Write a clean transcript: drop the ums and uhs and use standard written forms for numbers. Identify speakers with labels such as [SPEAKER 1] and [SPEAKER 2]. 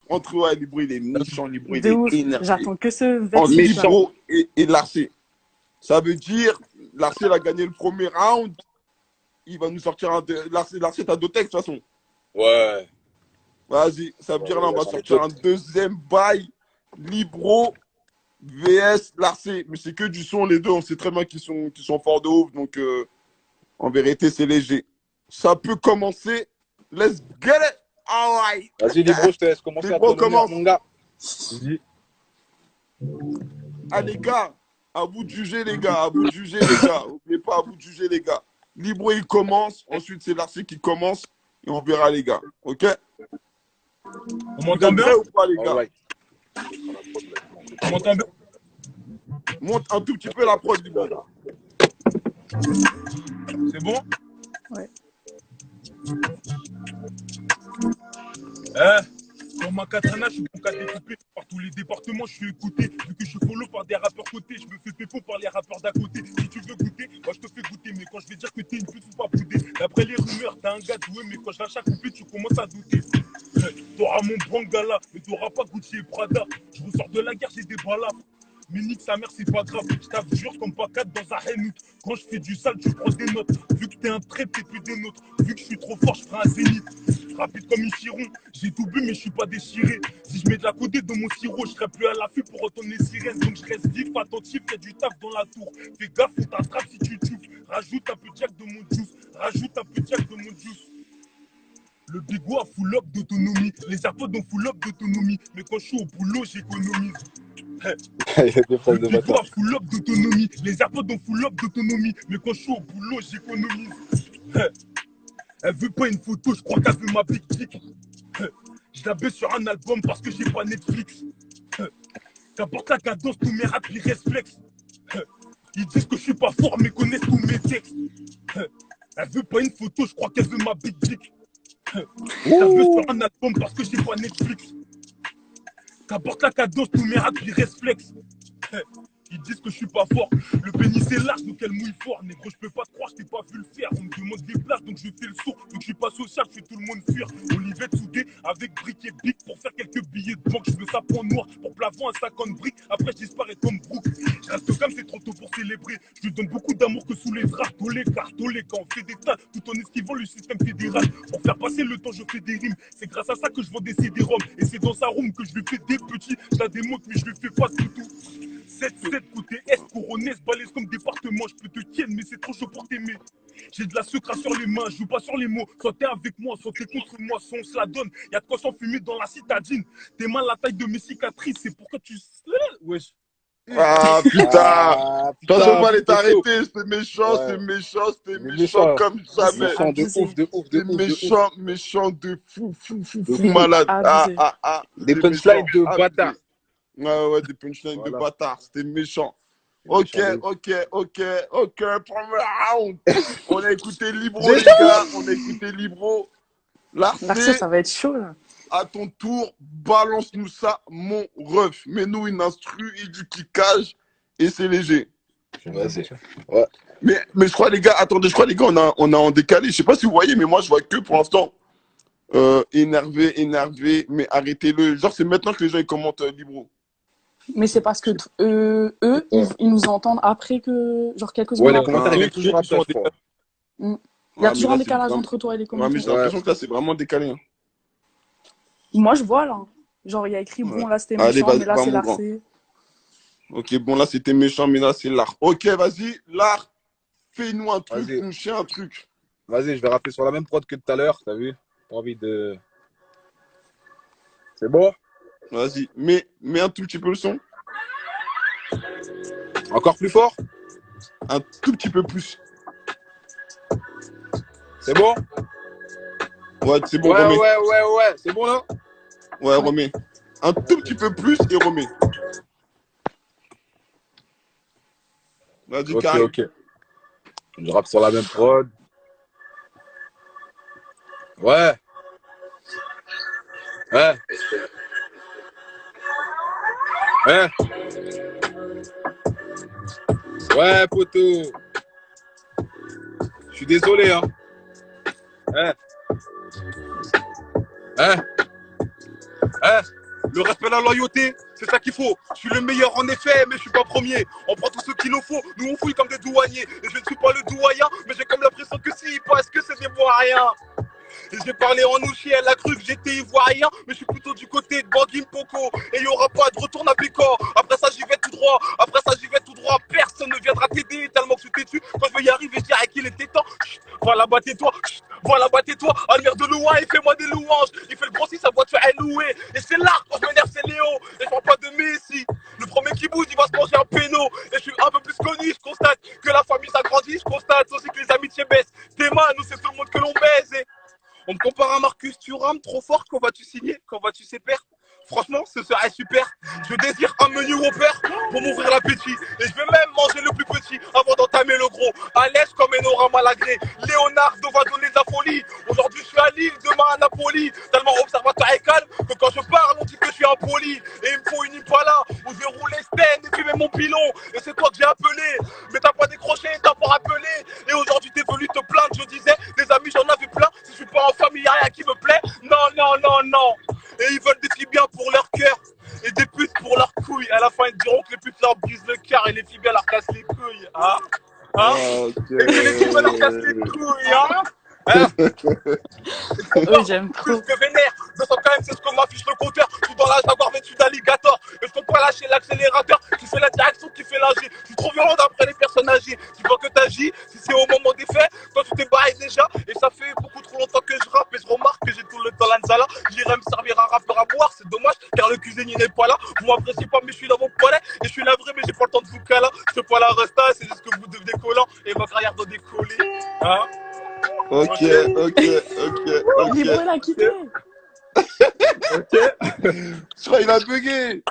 [SPEAKER 1] Entre ouais, Libro, il est méchant, Libro, il
[SPEAKER 2] De
[SPEAKER 1] est
[SPEAKER 2] ouf.
[SPEAKER 1] énervé.
[SPEAKER 2] J'attends que ce
[SPEAKER 1] Entre
[SPEAKER 2] versus là.
[SPEAKER 1] Libro et Larcé. Ça veut dire, Larcé a gagné le premier round. Il va nous sortir un. Larcé, t'as deux textes de toute façon.
[SPEAKER 3] Ouais.
[SPEAKER 1] Vas-y, ça veut dire là, on va
[SPEAKER 3] J'en ai
[SPEAKER 1] sortir un
[SPEAKER 3] d'autres.
[SPEAKER 1] deuxième bail. Libro VS Larcé. Mais c'est que du son, les deux. On sait très bien qu'ils sont forts de ouf. Donc, en vérité, c'est léger. Ça peut commencer. Let's get it. All right.
[SPEAKER 3] Vas-y, Libro, je te laisse commencer à
[SPEAKER 1] Libro
[SPEAKER 3] ton honneur,
[SPEAKER 1] commence.
[SPEAKER 3] mon gars.
[SPEAKER 1] Ah, les gars, à vous de juger, les gars. À vous de juger, les gars. N'oubliez pas, à vous de juger, les gars. Libro, il commence. Ensuite, c'est Larcé qui commence. Et on verra, les gars. OK?
[SPEAKER 4] On m'entend bien?
[SPEAKER 1] Prêts ou pas, les gars?
[SPEAKER 3] All right.
[SPEAKER 4] On m'entend bien?
[SPEAKER 1] Monte un tout petit peu la prod, Libro.
[SPEAKER 4] C'est bon?
[SPEAKER 2] Ouais.
[SPEAKER 4] Dans ma katana, je suis bon qu'à découper. Par tous les départements, je suis écouté. Vu que je suis follow par des rappeurs côtés, je me fais pépo par les rappeurs d'à côté. Si tu veux goûter, moi je te fais goûter. Mais quand je vais dire que t'es une pute, faut pas bouder. D'après les rumeurs, t'as un gars doué, mais quand je lâche à couper, tu commences à douter. T'auras mon Bangala, mais t'auras pas Gucci et Prada. Je ressors de la guerre, j'ai des balles. Mais nique sa mère, c'est pas grave. Je t'assure comme pas 4 dans un Henout. Quand je fais du sale, tu prends des notes. Vu que t'es un trait, t'es plus des nôtres. Vu que je suis trop fort, je ferai un zénith. Rapide comme une chiron. J'ai tout bu, mais je suis pas déchiré. Si je mets de la codée dans mon sirop, je serai plus à l'affût pour retourner sirène. Donc je reste vif, attentif, y'a du taf dans la tour. Fais gaffe, on t'attrape si tu touffes. Rajoute un peu de jack de mon juice. Rajoute un peu de jack de mon juice. Le bigot a full up d'autonomie. Les AirPods ont full up d'autonomie. Mais quand je suis au boulot, j'économise.
[SPEAKER 3] Il y a des phrases
[SPEAKER 4] Le
[SPEAKER 3] de
[SPEAKER 4] bigot
[SPEAKER 3] bâtard.
[SPEAKER 4] a full up d'autonomie. Les AirPods ont full up d'autonomie. Mais quand je suis au boulot, j'économise. Elle veut pas une photo, je crois qu'elle veut ma big dick. Je la baisse sur un album parce que j'ai pas Netflix. Qu'importe la cadence, tous mes raps, ils réflexes. Ils disent que je suis pas fort, mais connaissent tous mes textes. Elle veut pas une photo, je crois qu'elle veut ma big dick. Je la baisse sur un album parce que j'ai pas Netflix. Qu'importe la cadence, tous mes raps, ils réflexes. Ils disent que je suis pas fort. Le pénis est large, donc elle mouille fort. Négro, je peux pas te croire, je t'ai pas vu le faire. On me demande des places, donc je fais le saut. Donc je suis pas social, je fais tout le monde fuir. Olivette soudée avec briques et bic pour faire quelques billets de banque. Je me sape en noir pour plafond à 50 briques. Après, je disparais comme Brooke. Je reste calme, c'est trop tôt pour célébrer. Je lui donne beaucoup d'amour que sous les draps. Tolé, car tolé, quand on fait des tas, tout en esquivant le système fédéral. Pour faire passer le temps, je fais des rimes. C'est grâce à ça que je vends des CD-ROM. Et c'est dans sa room que je lui fais des petits. T'as des mots, mais je lui fais pas tout. 7-7 côté Est, couronnaise, balèze comme département. Je peux te tienne, mais c'est trop chaud pour t'aimer. J'ai de la sucre sur les mains, je joue pas sur les mots. Soit t'es avec moi, soit t'es contre moi, soit on se la donne. Y'a de quoi s'enfumer dans la citadine. Tes mains la taille de mes cicatrices, c'est pourquoi tu. Wesh.
[SPEAKER 1] Ah putain!
[SPEAKER 3] Ah,
[SPEAKER 1] Attention, pas les
[SPEAKER 3] putain,
[SPEAKER 1] t'arrêter, c'était méchant,
[SPEAKER 3] Ouais.
[SPEAKER 1] c'était méchant, c'était
[SPEAKER 3] Il est
[SPEAKER 1] méchant
[SPEAKER 3] méchant.
[SPEAKER 1] comme jamais.
[SPEAKER 3] Méchant de
[SPEAKER 2] Abusé.
[SPEAKER 3] ouf, de ouf, de
[SPEAKER 1] C'était
[SPEAKER 3] ouf, de ouf.
[SPEAKER 1] méchant, méchant de fou, fou, fou,
[SPEAKER 3] De
[SPEAKER 1] fou,
[SPEAKER 3] fou.
[SPEAKER 1] malade. Ah,
[SPEAKER 2] Abusé.
[SPEAKER 1] ah, ah.
[SPEAKER 3] Des
[SPEAKER 1] C'était
[SPEAKER 3] punchlines
[SPEAKER 1] méchant.
[SPEAKER 3] de
[SPEAKER 1] Abusé.
[SPEAKER 3] bâtard.
[SPEAKER 1] Ouais, ouais, des punchlines
[SPEAKER 3] Voilà.
[SPEAKER 1] de bâtard, c'était méchant.
[SPEAKER 3] Méchant
[SPEAKER 1] Ok,
[SPEAKER 3] de ouf.
[SPEAKER 1] ok, premier round. On a écouté Libro, les gars, on a écouté Libro.
[SPEAKER 2] Larcé,
[SPEAKER 1] Larcé,
[SPEAKER 2] ça va être chaud là.
[SPEAKER 1] à ton tour, balance-nous ça, mon ref. Mets-nous une instru et du kickage, et c'est léger.
[SPEAKER 3] Vas-y. Ouais.
[SPEAKER 1] Mais je crois, les gars, attendez, je crois, les gars, on a en décalé. Je sais pas si vous voyez, mais moi, je vois que pour l'instant, énervé, mais arrêtez-le. Genre, c'est maintenant que les gens ils commentent Libro.
[SPEAKER 2] Mais c'est parce que eux, ils nous entendent après que. Genre quelques
[SPEAKER 3] Ouais,
[SPEAKER 2] secondes
[SPEAKER 3] les
[SPEAKER 2] après.
[SPEAKER 3] commentaires, ils viennent toujours après, je crois.
[SPEAKER 2] Il y a
[SPEAKER 1] Ouais,
[SPEAKER 2] toujours
[SPEAKER 1] mais
[SPEAKER 2] un
[SPEAKER 1] là,
[SPEAKER 2] décalage
[SPEAKER 1] c'est vraiment-
[SPEAKER 2] entre toi et les
[SPEAKER 1] Ouais, mais
[SPEAKER 2] commentaires.
[SPEAKER 1] j'ai l'impression que là, c'est vraiment décalé. Hein.
[SPEAKER 2] Moi, je vois là. Genre, il y a écrit, bon, là, c'était
[SPEAKER 1] Allez,
[SPEAKER 2] méchant,
[SPEAKER 1] vas-y,
[SPEAKER 2] mais là,
[SPEAKER 1] va,
[SPEAKER 2] c'est
[SPEAKER 1] mon grand.
[SPEAKER 2] Larcé.
[SPEAKER 1] Ok, bon, là, c'était méchant, mais là, c'est l'art. Ok, vas-y, l'art, fais-nous un truc,
[SPEAKER 3] Vas-y.
[SPEAKER 1] nous chie un truc.
[SPEAKER 3] Vas-y, je vais rappeler sur la même prod que tout à l'heure, t'as vu? Pas envie de. C'est bon?
[SPEAKER 1] Vas-y, mets un tout petit peu le son.
[SPEAKER 3] Encore plus fort?
[SPEAKER 1] Un tout petit peu plus.
[SPEAKER 3] C'est bon?
[SPEAKER 1] Ouais, c'est bon,
[SPEAKER 3] Ouais,
[SPEAKER 1] remets.
[SPEAKER 3] ouais. C'est bon là?
[SPEAKER 1] Ouais, remets. Un tout petit peu plus et remets. Vas-y,
[SPEAKER 3] Ok,
[SPEAKER 1] Karim.
[SPEAKER 3] ok. Je rappe sur la même prod. Ouais. Ouais. Ouais. Ouais, poteau. Je suis désolé, hein. Ouais. Ouais.
[SPEAKER 4] Hein? Le respect, la loyauté, c'est ça qu'il faut. Je suis le meilleur en effet, mais je suis pas premier. On prend tout ce qu'il nous faut, nous on fouille comme des douaniers. Et je ne suis pas le doyen, mais j'ai comme l'impression que si, parce que c'est des moyens. Et j'ai parlé en ouchi, elle a cru que j'étais ivoirien, mais je suis plutôt du côté de Bangui Mpoko. Et il n'y aura pas de retour à Pécor. Après ça, j'y vais tout droit. Après ça, j'y vais tout droit. Personne ne viendra t'aider tellement que je t'ai dessus. Quand je vais y arriver, je dirais qu'il était temps. Chut, voilà, battez-toi. Chut, voilà, battez-toi. Admire de loin, il fait moi des louanges. Il fait le grossi, sa voiture est louée. Et c'est là, quand je m'énerve, c'est Léo. Et je parle pas de Messi. Le premier qui bouge, il va se manger un péno. Et je suis un peu plus connu, je constate que la famille s'agrandit. Je constate aussi que les amitiés baissent. Théma, nous, c'est tout le monde que l'on baise. Et on me compare à Marcus Thuram, trop fort, quand vas-tu signer? Quand vas-tu séparer? Franchement, ce serait super. Je désire un menu Whopper pour m'ouvrir l'appétit. Et je vais même manger le plus petit avant d'entamer le gros. À l'aise comme Enora Malagré. Leonardo va donner de la folie. Aujourd'hui, je suis à Lille, demain à Napoli. Tellement observateur et calme que quand je parle, on dit que je suis impoli. Et il me faut une Impala où je vais rouler Sten et fumer mon pilon. Et c'est toi que j'ai appelé. Mais t'as pas décroché, t'as pas rappelé. Et aujourd'hui, t'es venu te plaindre. Je disais, des amis, j'en avais plein. Si je suis pas en famille, y'a rien qui me plaît. Non, non, non, non. Et ils veulent des filles bien pour leur cœur et des putes pour leurs couilles. À la fin, ils diront que les putes leur brisent le cœur et les filles bien leur cassent les couilles. Hein? Hein?
[SPEAKER 1] Ok.
[SPEAKER 4] Et que les filles leur cassent les couilles. Hein? Hein?
[SPEAKER 2] Oui, j'aime
[SPEAKER 4] Plus
[SPEAKER 2] trop.
[SPEAKER 4] que vénère, 200 quand même, c'est ce qu'on m'affiche le compteur. Je suis dans la Jaguar vêtue d'alligator. Et je peux pas lâcher l'accélérateur. Qui fait la direction, qui fait l'ingé. Je suis trop violent d'après les personnes âgées. Tu vois que t'agis, si c'est au moment des faits, toi tu t'es barré déjà. Et ça fait beaucoup trop longtemps que je rappe. Et je remarque que j'ai tout le temps l'anzala. J'irai me servir un rappeur à boire, c'est dommage, car le cuisinier n'est pas là. Vous m'appréciez pas, mais je suis dans vos palais. Et je suis navré, mais j'ai pas le temps de vous caler. Je fais pas la resta, c'est juste que vous devenez collant. Et ma carrière doit décoller. Hein?
[SPEAKER 1] Ok, ok, ok,
[SPEAKER 2] Libro,
[SPEAKER 1] ok.
[SPEAKER 2] il a quitté.
[SPEAKER 4] Ok.
[SPEAKER 1] Je crois qu'il a bugué.